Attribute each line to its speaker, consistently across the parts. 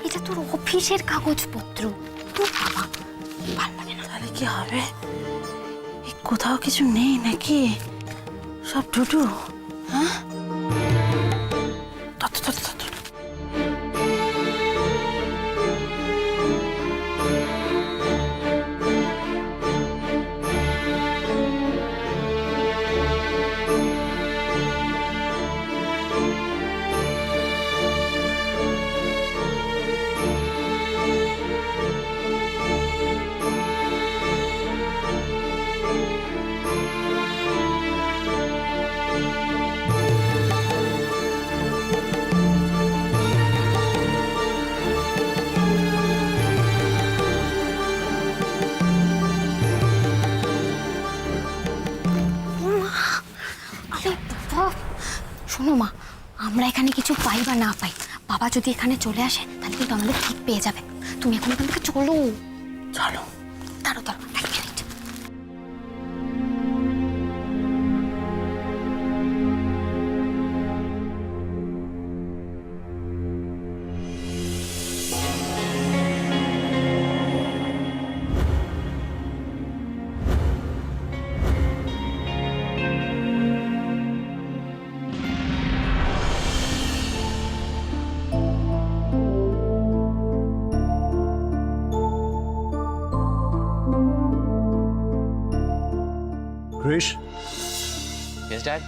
Speaker 1: এটা তোর অফিসের কাগজপত্র, তোর বাবা ভাল লাগে না।
Speaker 2: তাহলে কি হবে? কোথাও কিছু নেই নাকি? সব টুটু? হ্যাঁ,
Speaker 1: আরে বাবা, শোনো মা, আমরা এখানে কিছু পাই বা না পাই, বাবা যদি এখানে চলে আসে তাহলে কিন্তু আমাদের ঠিক পেয়ে যাবে। তুমি এখন এখান থেকে চলো।
Speaker 2: চলো।
Speaker 1: দাঁড়ো দাঁড়ো, এক minute.
Speaker 3: Krish?
Speaker 4: Yes, Dad?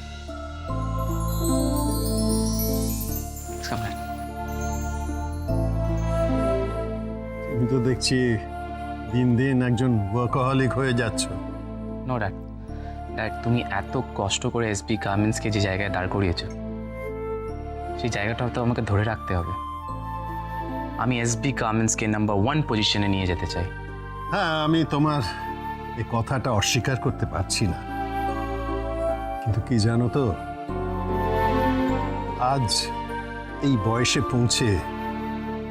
Speaker 4: Let's come, Dad.
Speaker 3: তুমি তো দেখছি দিন দিন একজন ওয়ার্কাহলিক হয়ে যাচ্ছ।
Speaker 4: No, Dad. Dad, তুমি এত কষ্ট করে এসবি গার্মেন্টসকে যে জায়গায় দাঁড় করিয়েছো, সেই জায়গাটাও তো আমাকে ধরে রাখতে হবে। আমি এসবি গার্মেন্টসকে নাম্বার 1 পজিশনে নিয়ে যেতে চাই।
Speaker 3: হ্যাঁ, আমি তোমার এই কথাটা অস্বীকার করতে পারছি না, কিন্তু কি জানো তো, আজ এই বয়সে পৌঁছে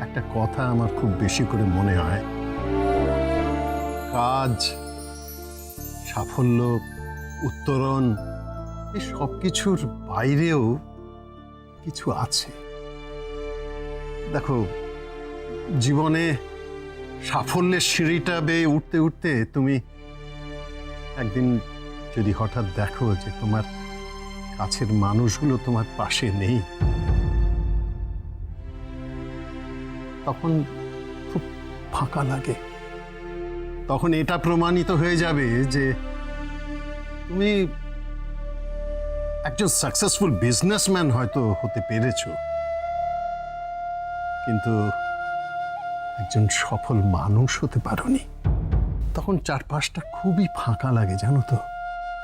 Speaker 3: একটা কথা আমার খুব বেশি করে মনে হয়, কাজ, সাফল্য, উত্তরণ, এই সব কিছুর বাইরেও কিছু আছে। দেখো, জীবনে সাফল্যের সিঁড়িটা বেয়ে উঠতে উঠতে তুমি একদিন যদি হঠাৎ দেখো যে তোমার কাছের মানুষগুলো তোমার পাশে নেই, তখন খুব ফাঁকা লাগে। তখন এটা প্রমাণিত হয়ে যাবে যে তুমি একজন সাকসেসফুল বিজনেসম্যান হয়তো হতে পেরেছো, কিন্তু একজন সফল মানুষ হতে পারোনি। তখন চারপাশটা খুবই ফাঁকা লাগে, জানো তো,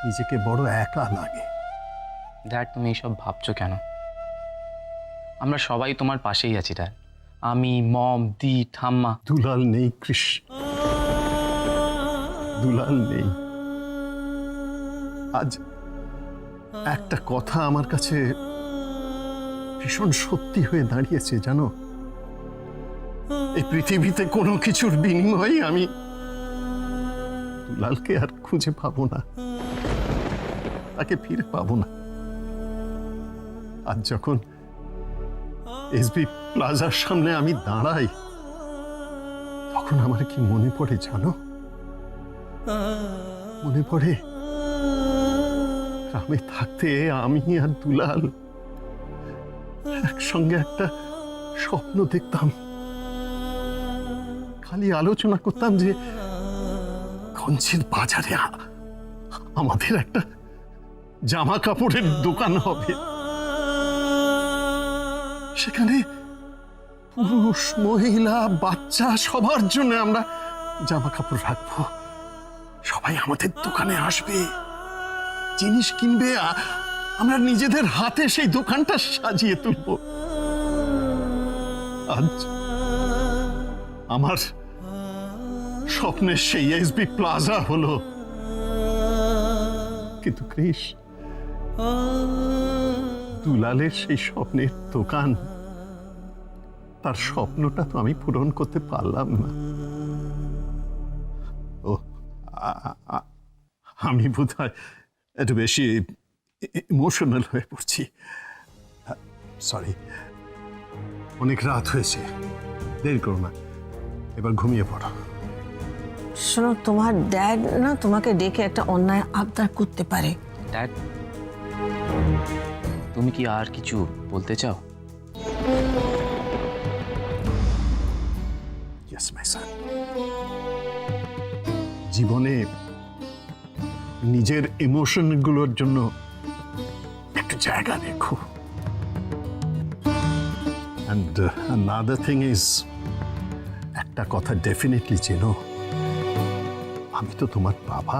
Speaker 3: নিজেকে বড় একা লাগে।
Speaker 4: ড্যাড, তুমি এইসব ভাবছো কেন? আমরা সবাই তোমার পাশেই আছি, ড্যাড। আমি, মম, দি, ঠাম্মা।
Speaker 3: দুলাল নেই কৃষ, দুলাল নেই। আজ একটা কথা আমার কাছে ভীষণ সত্যি হয়ে দাঁড়িয়েছে, জানো, এই পৃথিবীতে কোনো কিছুর বিনিময়ে আমি দুলালকে আর খুঁজে পাবো না, তাকে ফিরে পাবো না। আজ যখন এসবি প্লাজার সামনে আমি দাঁড়াই, তখন আমার কি মনে পড়ে জানো? মনে পড়ে গ্রামে থাকতে আমি আর দুলাল একসঙ্গে একটা স্বপ্ন দেখতাম, খালি আলোচনা করতাম যে গঞ্জের বাজারে আমাদের একটা জামা কাপড়ের দোকান হবে, সেখানে পুরুষ, মহিলা, বাচ্চা সবার জন্য আমরা জামা কাপড় রাখবো। সবাই আমাদের দোকানে আসবে, জিনিস কিনবে, আমরা নিজেদের হাতে সেই দোকানটা সাজিয়ে তুলব। আজ আমার স্বপ্নের সেই এসবি প্লাজা হলো, কিন্তু কৃষ, দুলালের সেই স্বপ্নের দোকান, তার স্বপ্নটা তো আমি পূরণ করতে পারলাম না। ও, আমি বোধহয় একটু বেশি ইমোশনাল হয়ে পড়ছি। সরি, অনেক রাত হয়েছে, দেরি করো না, এবার ঘুমিয়ে পড়ো।
Speaker 2: শোনো, তোমার ড্যাড না তোমাকে ডেকে একটা অন্যায় আবদার করতে পারে।
Speaker 4: ড্যাড, তুমি কি আর কিছু বলতে চাও?
Speaker 3: ইয়েস মাই সন, জীবনে নিজের ইমোশনগুলোর জন্য একটু জায়গা রেখো। অ্যান্ড another থিং ইজ, একটা কথা ডেফিনেটলি চেনো, আমি তো তোমার বাবা।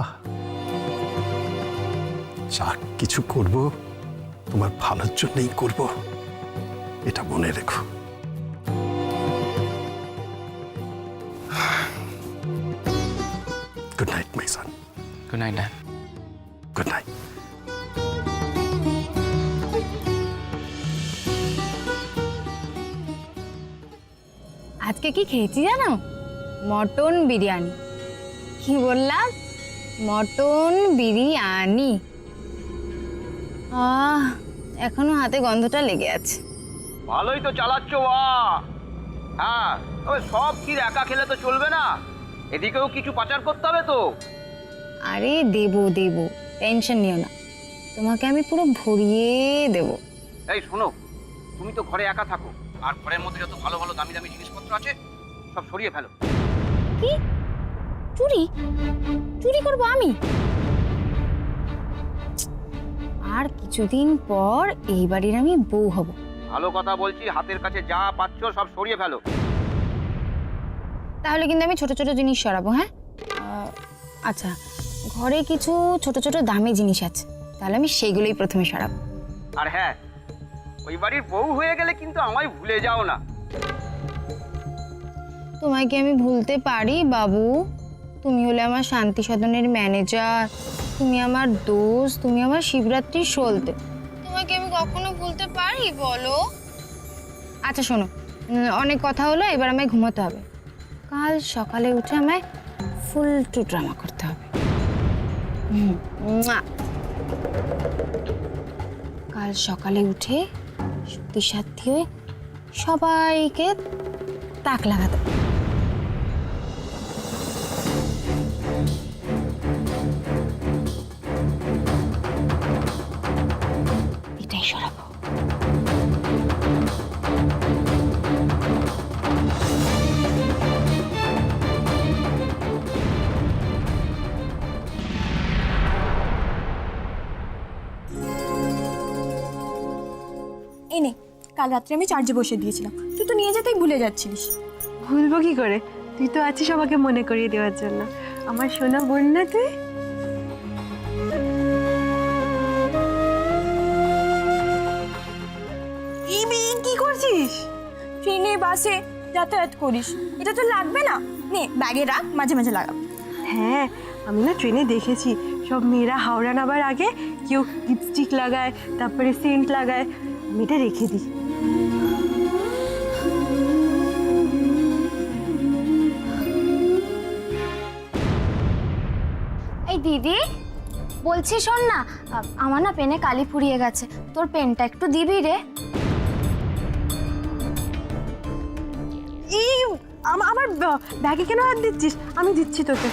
Speaker 3: যা কিছু করব তোমার ভালোর জন্যই করব, এটা মনে রেখো। গুড নাইট মাই সন।
Speaker 4: Good night dad.
Speaker 3: Good night.
Speaker 1: আজকে কি খেয়েছি জানো? মটন বিরিয়ানি। কি বললাম? মটন বিরিয়ানি। এখনো হাতে গন্ধটা লেগে আছে।
Speaker 5: ভালোই তো চালাচ্ছ বা। হ্যাঁ, তবে সব ক্ষীর একা খেলে তো চলবে না, এদিকেও কিছু পাচার করতে হবে তো।
Speaker 1: আরে দেবো দেবো, টেনশন নিও না, তোমাকে আমি পুরো ভরিয়ে দেবো।
Speaker 5: এই শোনো, তুমি তো ঘরে একা থাকো, আর ঘরের মধ্যে যত ভালো ভালো দামি দামি জিনিসপত্র আছে সব সরিয়ে ফেলো।
Speaker 1: কি চুরি? চুরি করবো আমি? আর কিছুদিন পর এই বাড়ির আমি বউ হব।
Speaker 5: ভালো কথা বলছি, হাতের কাছে যা পাচ্ছ সব সরিয়ে ফেলো।
Speaker 1: তাহলে কিন্তু আমি ছোট ছোট জিনিস সরাবো। হ্যাঁ, আচ্ছা, ঘরে কিছু ছোট ছোট দামি জিনিস আছে, তাহলে আমি সেইগুলোই প্রথমে সরাবো।
Speaker 5: আর হ্যাঁ, ওই বাড়ির বউ হয়ে গেলে কিন্তু আমায় ভুলে যাও না।
Speaker 1: তোমায় কি আমি ভুলতে পারি বাবু? তুমি হলে আমার শান্তি সদনের ম্যানেজার, তুমি আমার দোস্ত, তুমি আমার শিবরাত্রির সলতে। তোমাকে আমি কখনো ভুলতে পারি বলো? আচ্ছা শোনো, অনেক কথা হলো, এবার আমায় ঘুমাতে হবে। কাল সকালে উঠে আমায় ফুল টু ড্রামা করতে হবে। কাল সকালে উঠে সত্যি সাথী হয়ে সবাইকে তাক লাগাতে হবে। এটাই সরাবো।
Speaker 6: এই নে, কাল রাত্রে আমি চার্জে বসে দিয়েছিলাম, তুই তো নিয়ে যেতেই ভুলে যাচ্ছিস।
Speaker 7: ভুলবো কি করে? তুই তো আছিস আমাকে মনে করিয়ে দেওয়ার জন্য। আমার সোনা বোন না তুই?
Speaker 6: এই মেয়ে কি করছিস? ট্রেনে বাসে যাতায়াত করিস, এটা তো লাগবে না। নে ব্যাগে রাখ, মাঝে মাঝে লাগাবো।
Speaker 7: হ্যাঁ, আমি না ট্রেনে দেখেছি সব মেয়েরা হাওড়া নামার আগে কেউ লিপস্টিক লাগায়, তারপরে সেন্ট লাগায়। আমি এটা রেখে দিই।
Speaker 1: এই দিদি বলছি, শোন না, আমার না পেনে কালি ফুরিয়ে গেছে, তোর পেনটা একটু দিবি রে।
Speaker 7: এই আমার ব্যাগে কেন হাত দিচ্ছিস? আমি দিচ্ছি তোকে।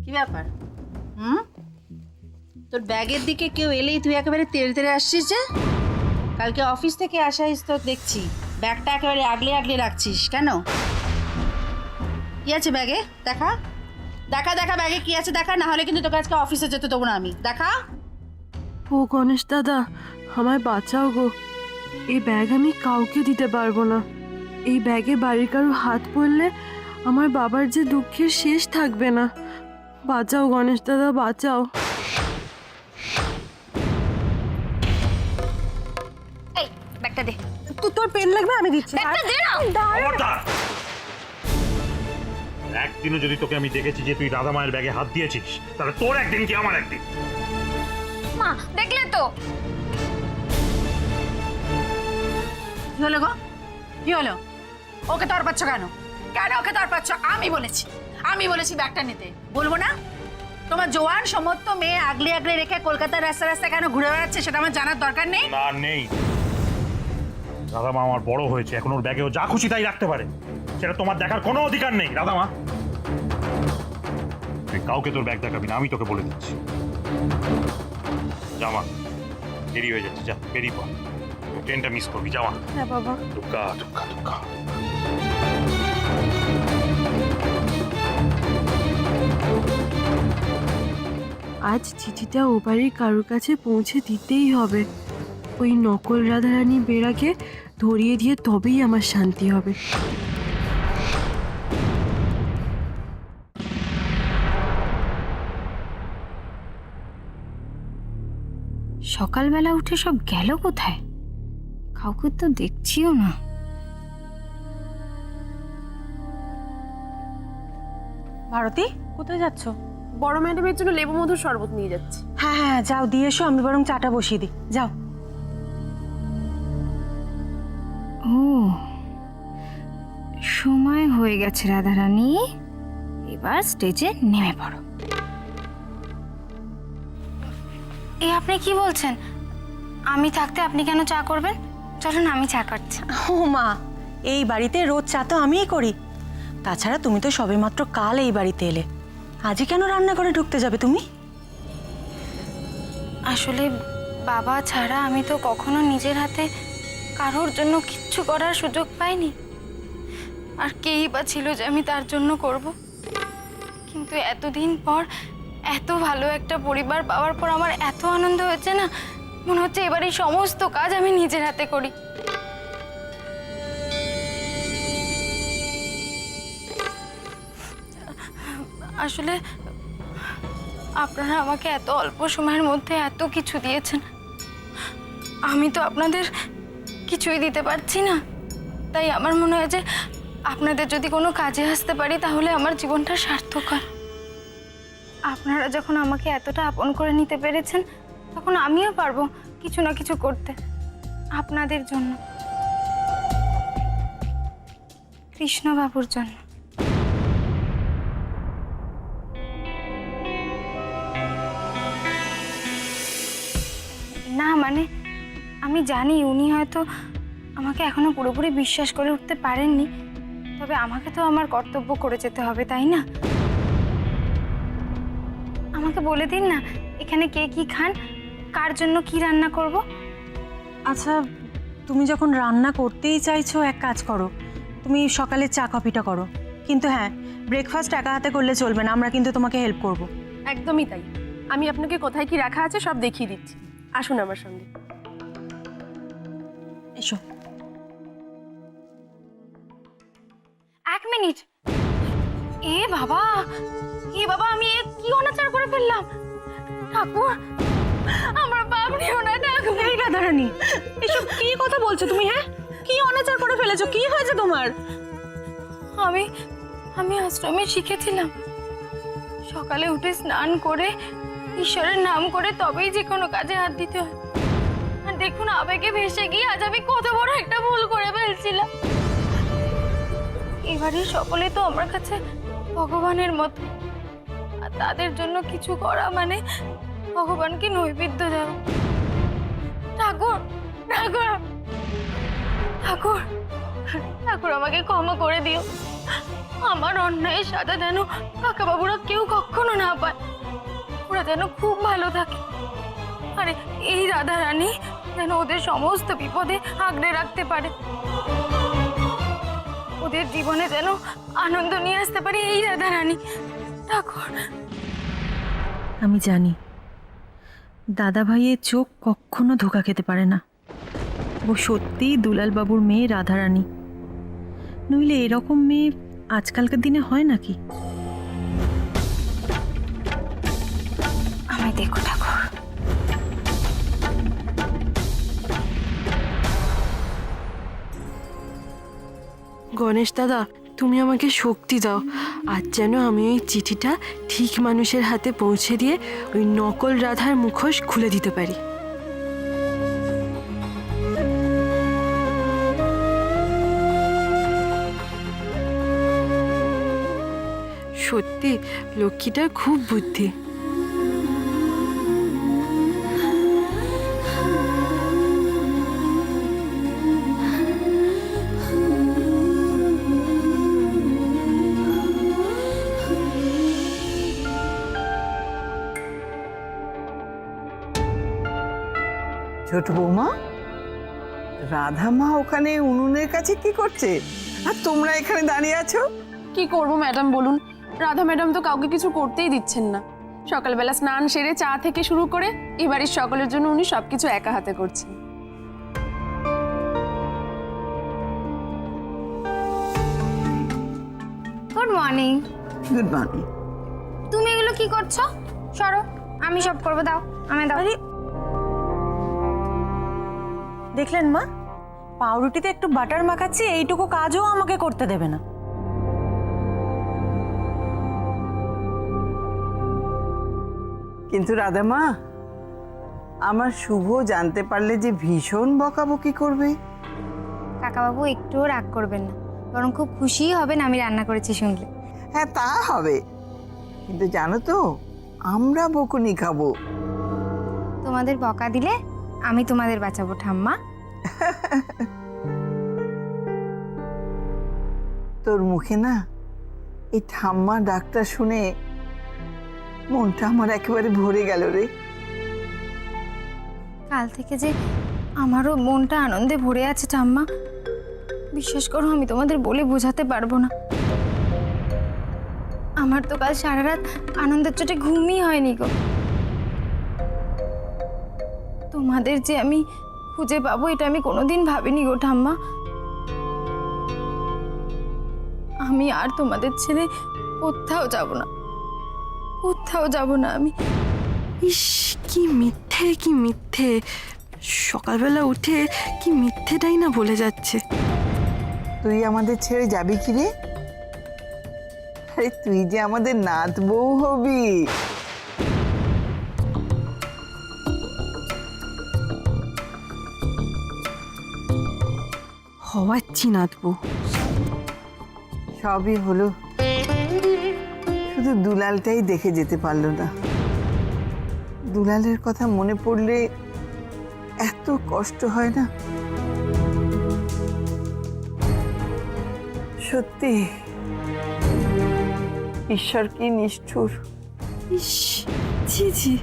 Speaker 2: কি ব্যাপার? তোর ব্যাগের দিকে কেউ এলেই তুই একেবারে তেড়ে তেড়ে আসছিস যে? কালকে অফিস থেকে আসাইস তো দেখছি ব্যাগটা একেবারে আগলে আগলে রাখছিস কেন? কি আছে ব্যাগে? দেখা দেখা দেখা, ব্যাগে কি আছে দেখা, না হলে কিন্তু তোকে আজকে অফিসে যেতে দেবো না আমি। দেখা।
Speaker 7: ও গণেশ দাদা, আমায় বাঁচাও গো। এই ব্যাগ আমি কাউকে দিতে পারবো না। এই ব্যাগে বাড়ির কারো হাত পড়লে আমার বাবার যে দুঃখের শেষ থাকবে না। বাঁচাও গণেশ দাদা, বাঁচাও।
Speaker 1: এই ব্যাগটা দে।
Speaker 7: তোর পেন লাগবে, আমি দিচ্ছি।
Speaker 1: ব্যাগটা দে না।
Speaker 8: খবরদার! একদিনও যদি তোকে আমি দেখেছি যে তুই রাধা মায়ের ব্যাগে হাত দিয়েছিস, তাহলে তোর একদিন কি আমার একদিন।
Speaker 1: মা দেখলে তো।
Speaker 2: কি হলো গো? কি হলো? ওকে তর পাচ্ছ কেন? কেন ওকে তর পাচ্ছ? আমি বলেছি ব্যাগটা নিতে, বলবো না? তোমার জোয়ান সমস্ত মেয়ে আগলে আগলে রেখে কলকাতার রাস্তা রাস্তা কেন ঘুরে বেড়াচ্ছে সেটা আমার জানার দরকার নেই।
Speaker 8: না নেই, রাধামা আমার বড় হয়েছে, এখন ওর ব্যাগেও যা খুশি তাই রাখতে পারে, সেটা তোমার দেখার কোনো অধিকার নেই। রাধামা, তুই কাউকে তোর ব্যাগ দেখাবি না, আমি তোকে বলে দিচ্ছি। জামা দেরি হয়ে যাচ্ছে, যা বেরিয়ে পড়, ট্রেনটা মিস করবি। জামা।
Speaker 7: হ্যাঁ বাবা।
Speaker 8: দুঃখা দুঃখা দুঃখা।
Speaker 7: আজ চিঠিটা ও বাড়ির কারোর কাছে পৌঁছে দিতেই হবে। ওই নকল রাধারানী বেড়াকে ধরিয়ে দিয়ে তবেই আমার শান্তি হবে।
Speaker 1: সকালবেলা উঠে সব গেল কোথায়? কাউকে তো দেখছিও না।
Speaker 6: ভারতী কোথায় যাচ্ছ?
Speaker 9: বড় ম্যাডামের জন্য লেবু মধুর শরবত নিয়ে যাচ্ছি।
Speaker 6: হ্যাঁ হ্যাঁ যাও দিয়ে এসো, আমি বরং চাটা বসিয়ে দিই, যাও।
Speaker 1: ও, সময় হয়ে গেছে রাধারানী, এবার স্টেজে নেমে পড়ো। এ আপনি কি বলছেন? আমি থাকতে আপনি কেন চা করবেন? চলুন আমি চা করছি।
Speaker 6: ও মা, এই বাড়িতে রোজ চা তো আমিই করি। তাছাড়া তুমি তো সবেমাত্র কাল এই বাড়িতে এলে, আজই কেন রান্নাঘরে ঢুকতে যাবে তুমি?
Speaker 1: আসলে বাবা ছাড়া আমি তো কখনো নিজের হাতে কারোর জন্য কিচ্ছু করার সুযোগ পাইনি। আর কেই বা ছিল যে আমি তার জন্য করব। কিন্তু এতদিন পর এত ভালো একটা পরিবার পাওয়ার পর আমার এত আনন্দ হয়েছে না, মনে হচ্ছে এবার এই সমস্ত কাজ আমি নিজের হাতে করি। আসলে আপনারা আমাকে এত অল্প সময়ের মধ্যে এত কিছু দিয়েছেন, আমি তো আপনাদের কিছুই দিতে পারছি না। তাই আমার মনে হয় যে আপনাদের যদি কোনো কাজে আসতে পারি তাহলে আমার জীবনটা সার্থক হয়। আপনারা যখন আমাকে এতটা আপন করে নিতে পেরেছেন, তখন আমিও পারবো কিছু না কিছু করতে আপনাদের জন্য, কৃষ্ণবাবুর জন্য। না মানে আমি জানি উনি হয়তো আমাকে এখনো পুরোপুরি বিশ্বাস করে উঠতে পারেননি, তবে আমাকে তো আমার কর্তব্য করে যেতে হবে, তাই না? আমাকে বলে দিন না এখানে কে কি খান, কার জন্য কি রান্না করব।
Speaker 6: আচ্ছা, তুমি যখন রান্না করতেই চাইছো, এক কাজ করো, তুমি সকালে চা কফিটা করো। কিন্তু হ্যাঁ, ব্রেকফাস্ট একা হাতে করলে চলবে না, আমরা কিন্তু তোমাকে হেল্প করব।
Speaker 9: একদমই তাই, আমি আপনাকে কোথায় কি রাখা আছে সব দেখিয়ে দিচ্ছি। আসুন আমার সঙ্গে।
Speaker 6: এসো।
Speaker 1: এক মিনিট। এ বাবা, আমি এ কি অনাচার করে ফেললাম? ঠাকুর, আমার বাপ নিও না ঠাকুর।
Speaker 6: এই রাধারানী, এসব কি কথা বলছো তুমি? হ্যাঁ, কি অনাচার করে ফেলেছো? কি হয়েছে তোমার?
Speaker 1: আমি আশ্রমে শিখেছিলাম সকালে উঠে স্নান করে ঈশ্বরের নাম করে তবেই যে কোনো কাজে হাত দিতে হয়। আর দেখুন আবেগে ভেসে গিয়ে আজ আমি কত বড় একটা ভুল করে ফেলছিলাম। এবারে সকলে তো আমার কাছে ভগবানের মতো, আর তাদের জন্য কিছু করা মানে ভগবানকে নৈবেদ্য দেওয়া। ঠাকুর ঠাকুর ঠাকুর ঠাকুর, আমাকে ক্ষমা করে দিও। আমার অন্যায়ের সাজা যেন কাকাবাবুরা কেউ কখনো না পায়, ওরা যেন খুব ভালো থাকে। আরে এই রাধারানী যেন ওদের সমস্ত বিপদে আগলে রাখতে পারে, ওদের জীবনে যেন আনন্দ নিয়ে আসতে পারে এই রাধারানী। ঠাকুর,
Speaker 6: আমি জানি দাদা ভাইয়ের চোখ কখনো ধোকা খেতে পারে না। ও সত্যিই দুলাল বাবুর মেয়ে রাধারানী, নইলে এরকম মেয়ে আজকালকার দিনে হয় নাকি?
Speaker 1: আমায় দেখো ঠাকুর।
Speaker 7: গণেশ দাদা, তুমি আমাকে শক্তি দাও। আজ যেন আমি ওই চিঠিটা ঠিক মানুষের হাতে পৌঁছে দিয়ে ওই নকল রাধার মুখোশ খুলে দিতে পারি। সত্যি লক্ষ্মীটার খুব বুদ্ধি।
Speaker 10: ছোট বৌমা, রাধা মা ওখানে উনুনের কাছে কি করছে আর তোমরা এখানে দাঁড়িয়ে আছো?
Speaker 9: কি করব ম্যাডাম বলুন, রাধা ম্যাডাম তো কাউকে কিছু করতেই দিচ্ছেন না। সকালবেলা স্নান সেরে চা থেকে শুরু করে এই বাড়ির সকলের জন্য উনি সবকিছু একা হাতে করছেন।
Speaker 1: Good morning.
Speaker 10: Good morning.
Speaker 1: তুমি এগুলো কি করছো? সরো, আমি সব করবো, দাও আমায় দাও।
Speaker 6: দেখলেন মা, পাউরুটিতে একটু বাটার মাখাচ্ছি, এইটুকু কাজও আমাকে করতে দেবে না।
Speaker 10: কিন্তু রাধামা, আমার শুভ জানতে পারলে যে ভীষণ বকাবকি করবে।
Speaker 1: কাকাবাবু একটুও রাগ করবেন না, বরং খুব খুশিই হবেন আমি রান্না করেছি শুনলে।
Speaker 10: হ্যাঁ, তা হবে, কিন্তু জানো তো আমরা বকুনি খাবো।
Speaker 1: তোমাদের বকা দিলে আমি তোমাদের বাঁচাবো ঠাম্মা।
Speaker 10: তোর মুখে না এই ঠাম্মা ডাকটা শুনে মনটা আমার একেবারে ভরে গেল রে।
Speaker 1: কাল থেকে যে আমারও মনটা আনন্দে ভরে আছে ঠাম্মা, বিশ্বাস করো আমি তোমাদের বলে বোঝাতে পারবো না। আমার তো কাল সারা রাত আনন্দের চোটে ঘুমই হয়নি গো। তোমাদের যে আমি খুঁজে পাবো এটা আমি কোনোদিন ভাবিনি গো ঠাম্মা। আমি আর তোমাদের ছেড়ে কোথাও যাব না, কোথাও যাব না আমি।
Speaker 7: ইস, কি মিথ্যে কি মিথ্যে, সকালবেলা উঠে কি মিথ্যেটাই না বলে যাচ্ছে।
Speaker 10: তুই আমাদের ছেড়ে যাবি কি রে? আরে তুই যে আমাদের নাত বউ হবি।
Speaker 7: হওয়াচ্ছি নাতবো।
Speaker 10: সবই হলো, শুধু দুলালটাই দেখে যেতে পারলো না। দুলালের কথা মনে পড়লে এত কষ্ট হয় না। সত্যি ঈশ্বর কি নিষ্ঠুর।
Speaker 7: ইস, ছি ছি,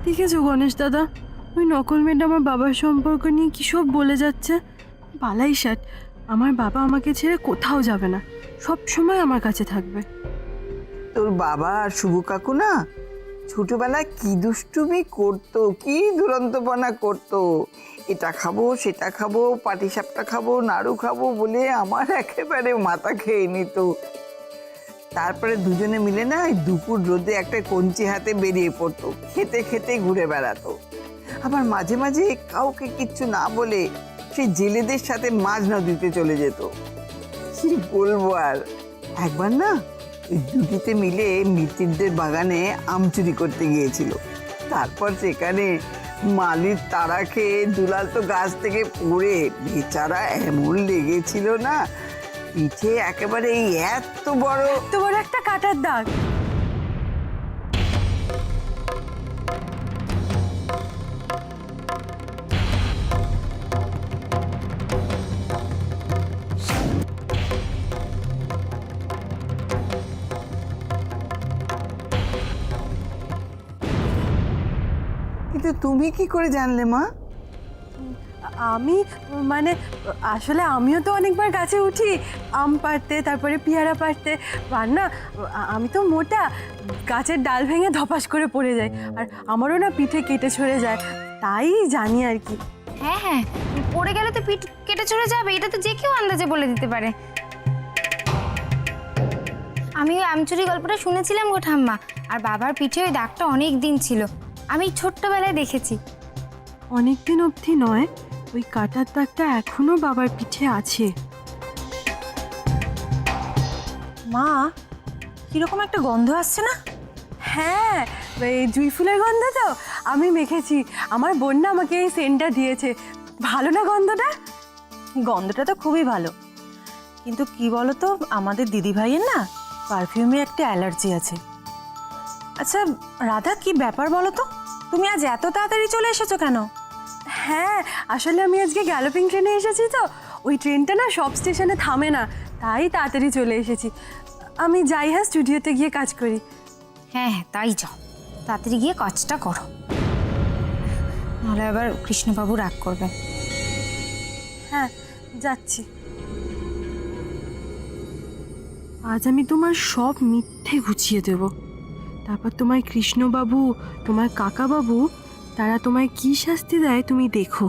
Speaker 7: দেখেছো গণেশ দাদা, ওই নকল মেয়েটা আমার বাবার সম্পর্ক নিয়ে কি সব বলে যাচ্ছে। বালাই ষাট, আমার বাবা আমাকে ছেড়ে কোথাও যাবে না, সব সময় আমার কাছে থাকবে।
Speaker 10: তোর বাবা আর শুভ কাকু না ছোটবেলায় কি দুষ্টুমি করতো, কি দুরন্তপনা করতো। এটা খাবো, সেটা খাবো, পাটিসাপটা খাবো, নাড়ু খাবো বলে আমার একেবারে মাথা খেয়ে নিত। তারপরে দুজনে মিলে না এই দুপুর রোদে একটা কঞ্চি হাতে বেরিয়ে পড়তো, খেতে খেতে ঘুরে বেড়াতো। আবার মাঝে মাঝে কাউকে কিচ্ছু না বলে সেই জেলেদের সাথে মাঝ নদীতে চলে যেত। কি বলবো আর, একবার না ওই দুটিতে মিলে মিত্তিরদের বাগানে আম চুরি করতে গিয়েছিল। তারপর সেখানে মালির তাড়া খেয়ে দুলাল তো গাছ থেকে পড়ে বেচারা এমন লেগেছিল না, পিঠে একেবারে এই এত বড়
Speaker 7: একটা কাটার দাগ।
Speaker 10: কিন্তু তুমি কি করে জানলে মা?
Speaker 7: আমি মানে আসলে আমিও তো অনেকবার গাছে উঠি আম পাড়তে, তারপরে পেয়ারা পাড়তে, আর না আমি তো মোটা, গাছের ডাল ভেঙে ধপাস করে পড়ে যায়, আর আমারও না পিঠে কেটে ছড়ে যায়, তাই জানি আর কি।
Speaker 1: হ্যাঁ হ্যাঁ, পড়ে গেলে তো পিঠ কেটে চলে যাবে, এটা তো যে কেউ আন্দাজে বলে দিতে পারে। আমি ওই আমচুরি গল্পটা শুনেছিলাম গো ঠাম্মা, আর বাবার পিঠে ওই দাগটা অনেক দিন ছিল, আমি ছোট্টবেলায় দেখেছি।
Speaker 7: অনেক দিন অবধি নয়, ওই কাটার দাগটা এখনো বাবার পিঠে আছে।
Speaker 6: মা, কিরকম একটা গন্ধ আসছে না?
Speaker 7: হ্যাঁ, এই জুঁই ফুলের গন্ধ তো, আমি মেখেছি, আমার বোন না আমাকে এই সেন্টটা দিয়েছে। ভালো না গন্ধটা?
Speaker 6: গন্ধটা তো খুবই ভালো, কিন্তু কি বলো তো, আমাদের দিদিভাইয়ের না পারফিউমে একটা অ্যালার্জি আছে। আচ্ছা রাধা, কি ব্যাপার বলো তো, তুমি আজ এত তাড়াতাড়ি চলে এসেছো কেন?
Speaker 7: হ্যাঁ, আসলে আমি আজকে গ্যালোপিং ট্রেনে এসেছি তো, ওই ট্রেনটা না সব স্টেশনে থামে না, তাই তাড়াতাড়ি চলে এসেছি। আমি যাই, হ্যাঁ স্টুডিওতে গিয়ে কাজ করি।
Speaker 1: হ্যাঁ হ্যাঁ, তাই যাও, তাড়াতাড়ি গিয়ে কাজটা করো। নাহলে আবার কৃষ্ণবাবু রাগ করবেন।
Speaker 7: হ্যাঁ, যাচ্ছি। আজ আমি তোমার সব মিথ্যে গুছিয়ে দেব। তারপর তোমায় কৃষ্ণবাবু, তোমার কাকাবাবু, তারা তোমায় কি শাস্তি দেয় তুমি দেখো।